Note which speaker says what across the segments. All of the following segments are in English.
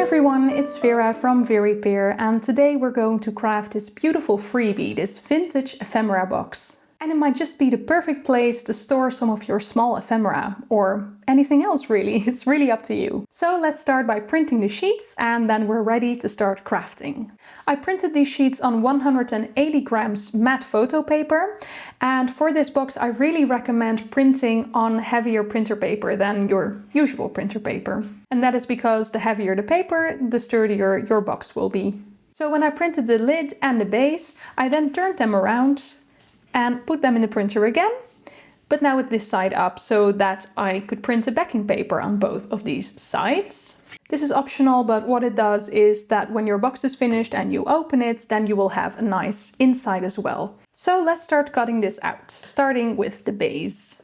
Speaker 1: everyone, it's Vera from Veriepear, and today we're going to craft this beautiful freebie, this vintage ephemera box. And it might just be the perfect place to store some of your small ephemera, or anything else really, it's really up to you. So let's start by printing the sheets and then we're ready to start crafting. I printed these sheets on 180 grams matte photo paper, and for this box I really recommend printing on heavier printer paper than your usual printer paper. And that is because the heavier the paper, the sturdier your box will be. So when I printed the lid and the base, I then turned them around and put them in the printer again, but now with this side up so that I could print a backing paper on both of these sides. This is optional, but what it does is that when your box is finished and you open it, then you will have a nice inside as well. So let's start cutting this out, starting with the base.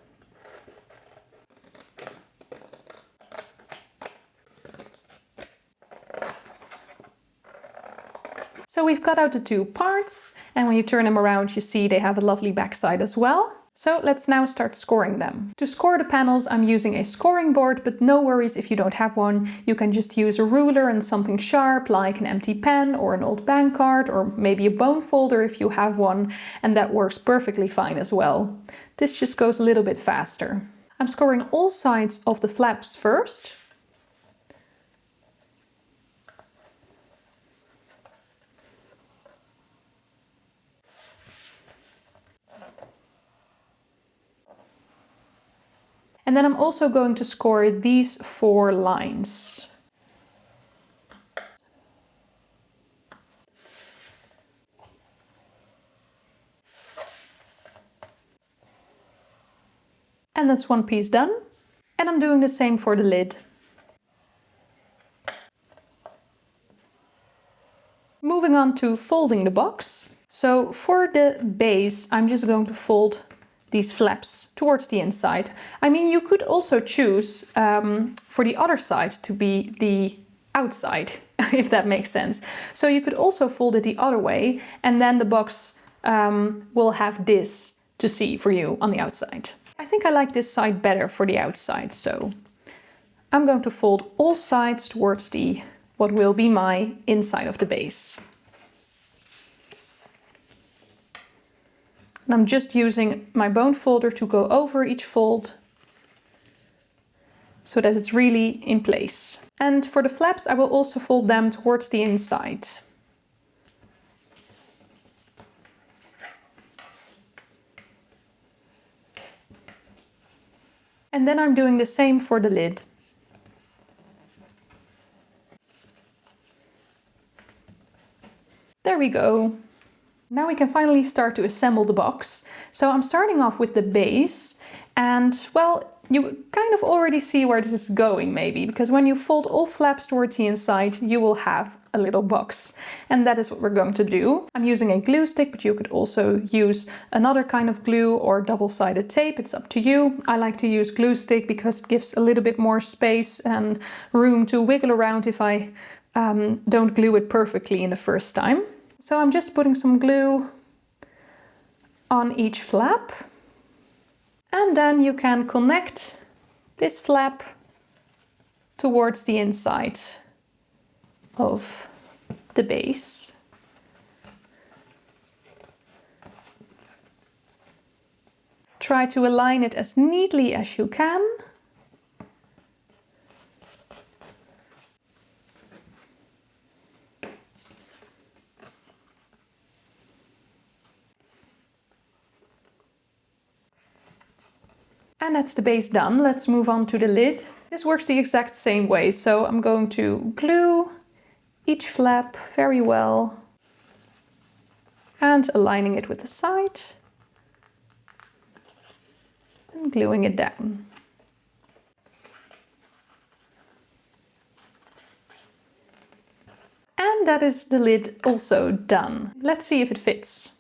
Speaker 1: So we've cut out the two parts, and when you turn them around you see they have a lovely backside as well. So let's now start scoring them. To score the panels I'm using a scoring board, but no worries if you don't have one. You can just use a ruler and something sharp like an empty pen or an old bank card or maybe a bone folder if you have one, and that works perfectly fine as well. This just goes a little bit faster. I'm scoring all sides of the flaps first. And then I'm also going to score these 4 lines. And that's one piece done. And I'm doing the same for the lid. Moving on to folding the box. So for the base, I'm just going to fold these flaps towards the inside. I mean, you could also choose for the other side to be the outside, if that makes sense. So you could also fold it the other way, and then the box will have this to see for you on the outside. I think I like this side better for the outside, so I'm going to fold all sides towards the what will be my inside of the base. And I'm just using my bone folder to go over each fold so that it's really in place. And for the flaps, I will also fold them towards the inside. And then I'm doing the same for the lid. There we go. Now we can finally start to assemble the box. So I'm starting off with the base, and well, you kind of already see where this is going maybe, because when you fold all flaps towards the inside, you will have a little box. And that is what we're going to do. I'm using a glue stick, but you could also use another kind of glue or double-sided tape. It's up to you. I like to use glue stick because it gives a little bit more space and room to wiggle around if I don't glue it perfectly in the first time. So I'm just putting some glue on each flap, and then you can connect this flap towards the inside of the base. Try to align it as neatly as you can. And that's the base done. Let's move on to the lid. This works the exact same way. So I'm going to glue each flap very well and aligning it with the side and gluing it down. And that is the lid also done. Let's see if it fits.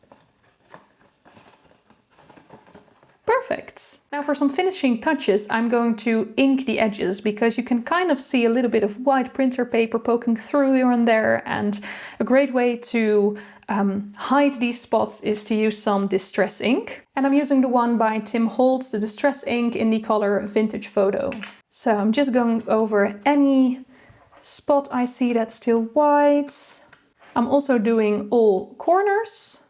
Speaker 1: Perfect! Now for some finishing touches, I'm going to ink the edges because you can kind of see a little bit of white printer paper poking through here and there, and a great way to hide these spots is to use some distress ink. And I'm using the one by Tim Holtz, the distress ink in the color Vintage Photo. So I'm just going over any spot I see that's still white. I'm also doing all corners.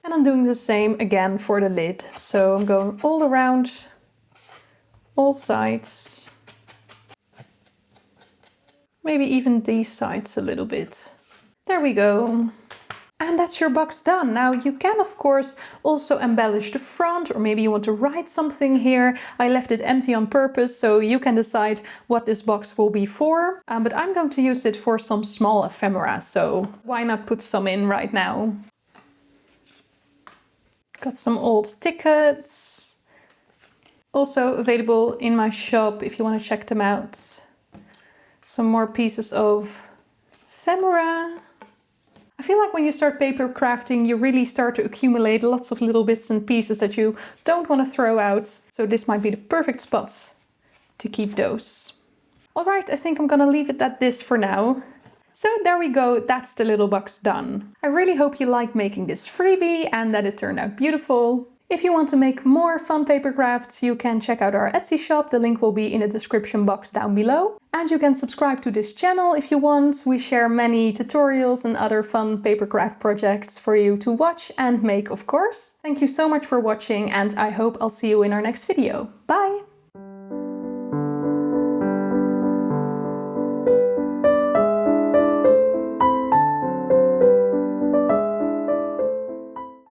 Speaker 1: And I'm doing the same again for the lid. So I'm going all around, all sides. Maybe even these sides a little bit. There we go. And that's your box done. Now you can of course also embellish the front, or maybe you want to write something here. I left it empty on purpose, so you can decide what this box will be for. But I'm going to use it for some small ephemera, so why not put some in right now? Got some old tickets. Also available in my shop if you want to check them out. Some more pieces of ephemera. I feel like when you start paper crafting, you really start to accumulate lots of little bits and pieces that you don't want to throw out. So this might be the perfect spot to keep those. All right, I think I'm gonna leave it at this for now. So there we go, that's the little box done. I really hope you liked making this freebie and that it turned out beautiful. If you want to make more fun paper crafts, you can check out our Etsy shop. The link will be in the description box down below. And you can subscribe to this channel if you want. We share many tutorials and other fun paper craft projects for you to watch and make, of course. Thank you so much for watching, and I hope I'll see you in our next video. Bye!